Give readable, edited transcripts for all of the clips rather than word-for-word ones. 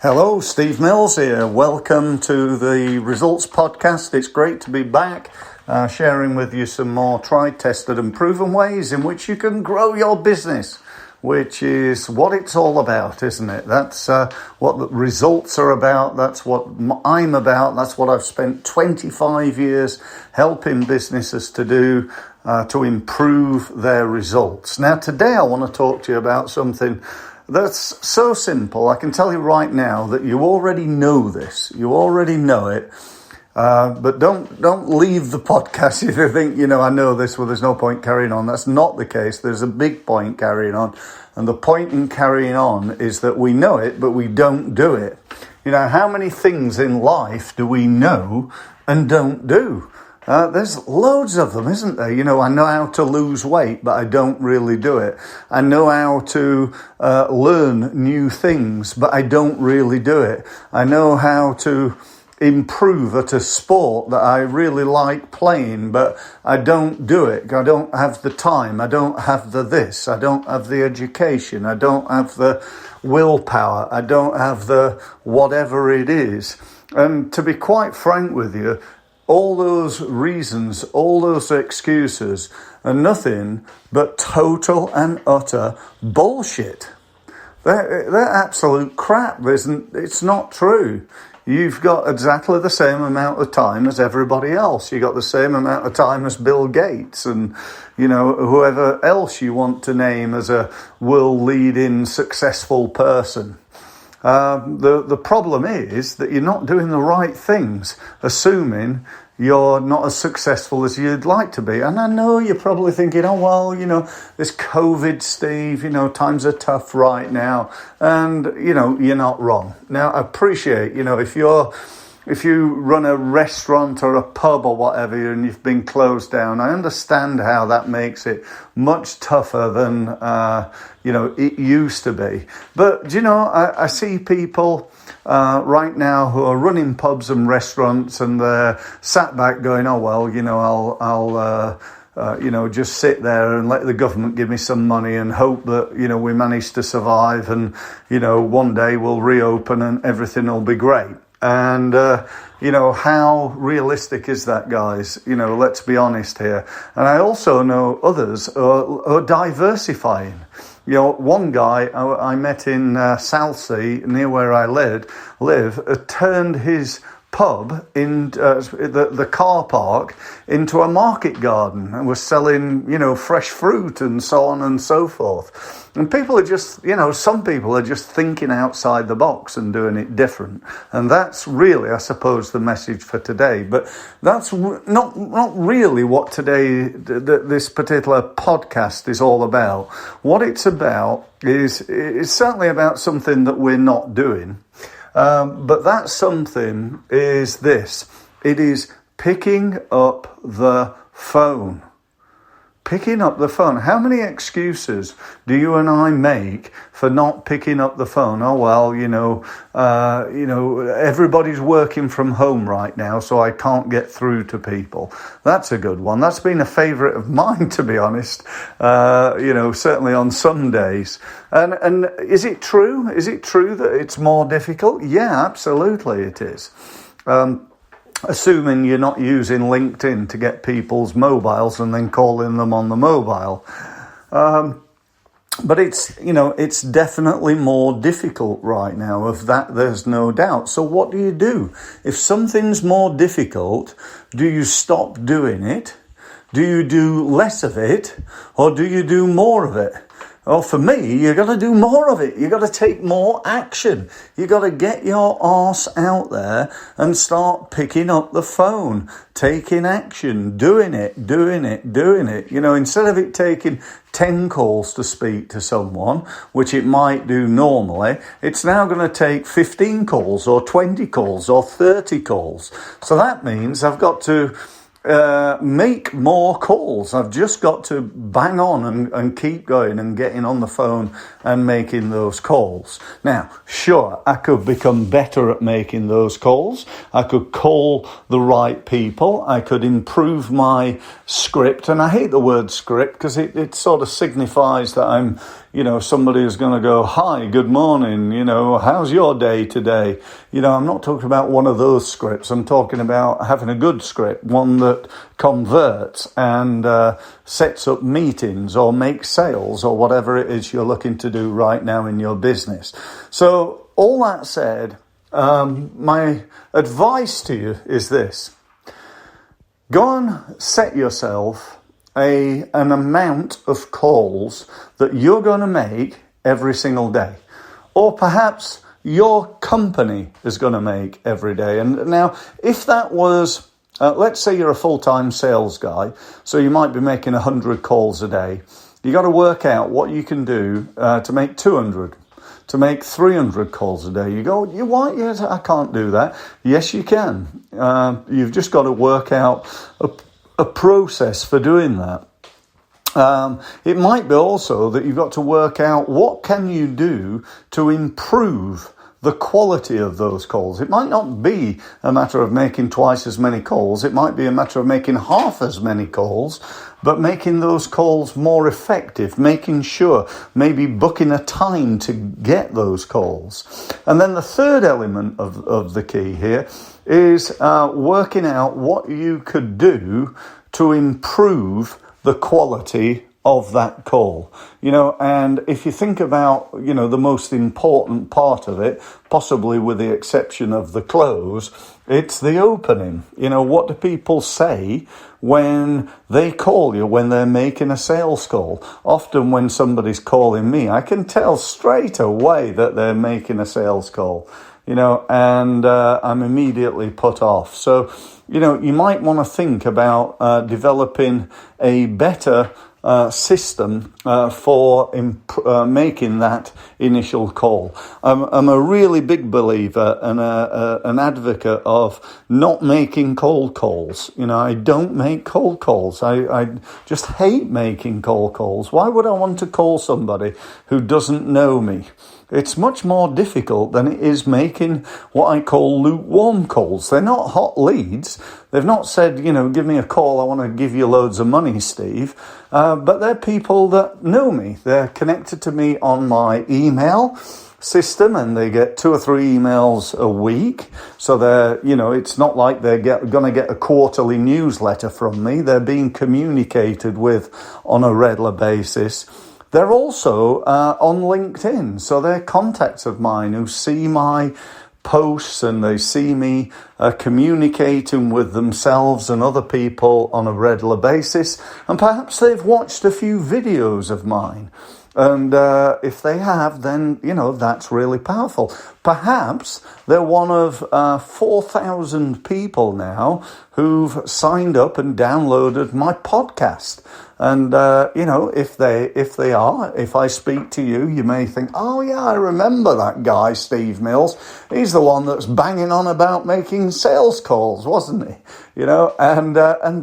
Hello, Steve Mills here. Welcome to the Results Podcast. It's great to be back, sharing with you some more tried, tested and proven ways in which you can grow your business, which is what it's all about, isn't it? That's what the results are about. That's what I'm about. That's what I've spent 25 years helping businesses to do, to improve their results. Now, today I want to talk to you about something that's so simple. I can tell you right now that you already know this. You already know it. But don't leave the podcast if you think, I know this, well, there's no point carrying on. That's not the case. There's a big point carrying on. And the point in carrying on is that we know it, but we don't do it. How many things in life do we know and don't do? There's loads of them, isn't there? I know how to lose weight, but I don't really do it. I know how to learn new things, but I don't really do it. I know how to improve at a sport that I really like playing, but I don't do it. I don't have the time. I don't have the this. I don't have the education. I don't have the willpower. I don't have the whatever it is. And to be quite frank with you, all those reasons, all those excuses are nothing but total and utter bullshit. They're absolute crap. It's not true. You've got exactly the same amount of time as everybody else. You've got the same amount of time as Bill Gates and, whoever else you want to name as a world-leading successful person. The problem is that you're not doing the right things, assuming you're not as successful as you'd like to be. And I know you're probably thinking, this COVID, Steve, times are tough right now. And, you're not wrong. Now, I appreciate, if you run a restaurant or a pub or whatever and you've been closed down, I understand how that makes it much tougher than, it used to be. But, I see people right now who are running pubs and restaurants and they're sat back going, I'll just sit there and let the government give me some money and hope that, we manage to survive and, one day we'll reopen and everything will be great. And, how realistic is that, guys? Let's be honest here. And I also know others are diversifying. One guy I met in Southsea, near where I live, turned his pub in the car park into a market garden and was selling, fresh fruit and so on and so forth. And people are just, some people are just thinking outside the box and doing it different. And that's really, I suppose, the message for today. But that's not really what today, this particular podcast is all about. What it's about is certainly about something that we're not doing. But that something is this. It is picking up the phone. Picking up the phone. How many excuses do you and I make for not picking up the phone? Oh, well, everybody's working from home right now, so I can't get through to people. That's a good one. That's been a favourite of mine, to be honest, certainly on some days. And is it true? Is it true that it's more difficult? Yeah, absolutely it is. Assuming you're not using LinkedIn to get people's mobiles and then calling them on the mobile. But it's definitely more difficult right now. Of that, there's no doubt. So what do you do? If something's more difficult, do you stop doing it? Do you do less of it? Or do you do more of it? Well, for me, you've got to do more of it. You've got to take more action. You've got to get your arse out there and start picking up the phone, taking action, doing it. Instead of it taking 10 calls to speak to someone, which it might do normally, it's now going to take 15 calls or 20 calls or 30 calls. So that means I've got to make more calls. I've just got to bang on and keep going and getting on the phone and making those calls. Now, sure, I could become better at making those calls. I could call the right people. I could improve my script. And I hate the word script because it sort of signifies that I'm, somebody who's going to go, hi, good morning, how's your day today? I'm not talking about one of those scripts. I'm talking about having a good script, one that converts and sets up meetings or makes sales or whatever it is you're looking to do right now in your business. So all that said, my advice to you is this. Go and set yourself an amount of calls that you're going to make every single day. Or perhaps your company is going to make every day. And now, if that was, let's say you're a full-time sales guy, so you might be making 100 calls a day. You got to work out what you can do to make 200, to make 300 calls a day. You go, what? Yes, I can't do that. Yes, you can. You've just got to work out a process for doing that. It might be also that you've got to work out what can you do to improve the quality of those calls. It might not be a matter of making twice as many calls. It might be a matter of making half as many calls, but making those calls more effective, making sure, maybe booking a time to get those calls. And then the third element of the key here is working out what you could do to improve the quality of that call. And if you think about, the most important part of it, possibly with the exception of the close, it's the opening. What do people say when they call you, when they're making a sales call? Often when somebody's calling me, I can tell straight away that they're making a sales call, and I'm immediately put off. So, you might want to think about developing a better system for making that initial call. I'm a really big believer and an advocate of not making cold calls. I don't make cold calls. I just hate making cold calls. Why would I want to call somebody who doesn't know me? It's much more difficult than it is making what I call lukewarm calls. They're not hot leads. They've not said, give me a call, I want to give you loads of money, Steve. But they're people that know me. They're connected to me on my email system and they get 2 or 3 emails a week. So they're, it's not like they're going to get a quarterly newsletter from me. They're being communicated with on a regular basis. They're also on LinkedIn, so they're contacts of mine who see my posts and they see me communicating with themselves and other people on a regular basis. And perhaps they've watched a few videos of mine. And if they have, then, that's really powerful. Perhaps they're one of 4,000 people now who've signed up and downloaded my podcast. And, if I speak to you, you may think, oh yeah, I remember that guy, Steve Mills. He's the one that's banging on about making sales calls, wasn't he? And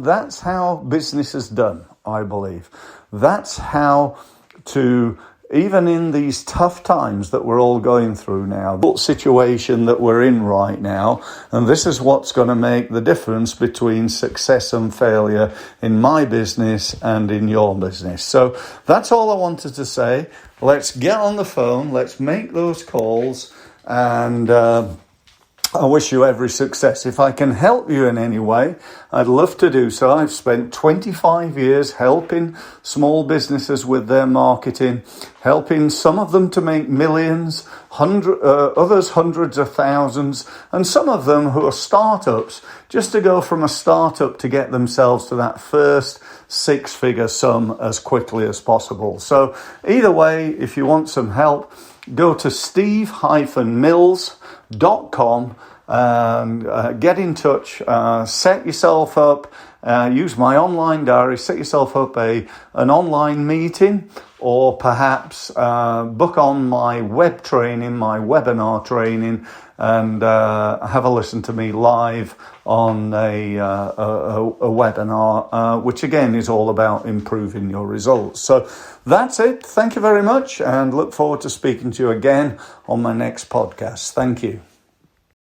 that's how business is done, I believe. That's how to, even in these tough times that we're all going through now, the situation that we're in right now, and this is what's going to make the difference between success and failure in my business and in your business. So that's all I wanted to say. Let's get on the phone, let's make those calls, and I wish you every success. If I can help you in any way, I'd love to do so. I've spent 25 years helping small businesses with their marketing, helping some of them to make millions, others hundreds of thousands, and some of them who are startups, just to go from a startup to get themselves to that first 6-figure sum as quickly as possible. So either way, if you want some help, go to steve-mills.com and get in touch, set yourself up use my online diary, set yourself up an online meeting, or perhaps book on my web training, my webinar training, and have a listen to me live on a webinar, which again is all about improving your results. So that's it. Thank you very much, and look forward to speaking to you again on my next podcast. Thank you.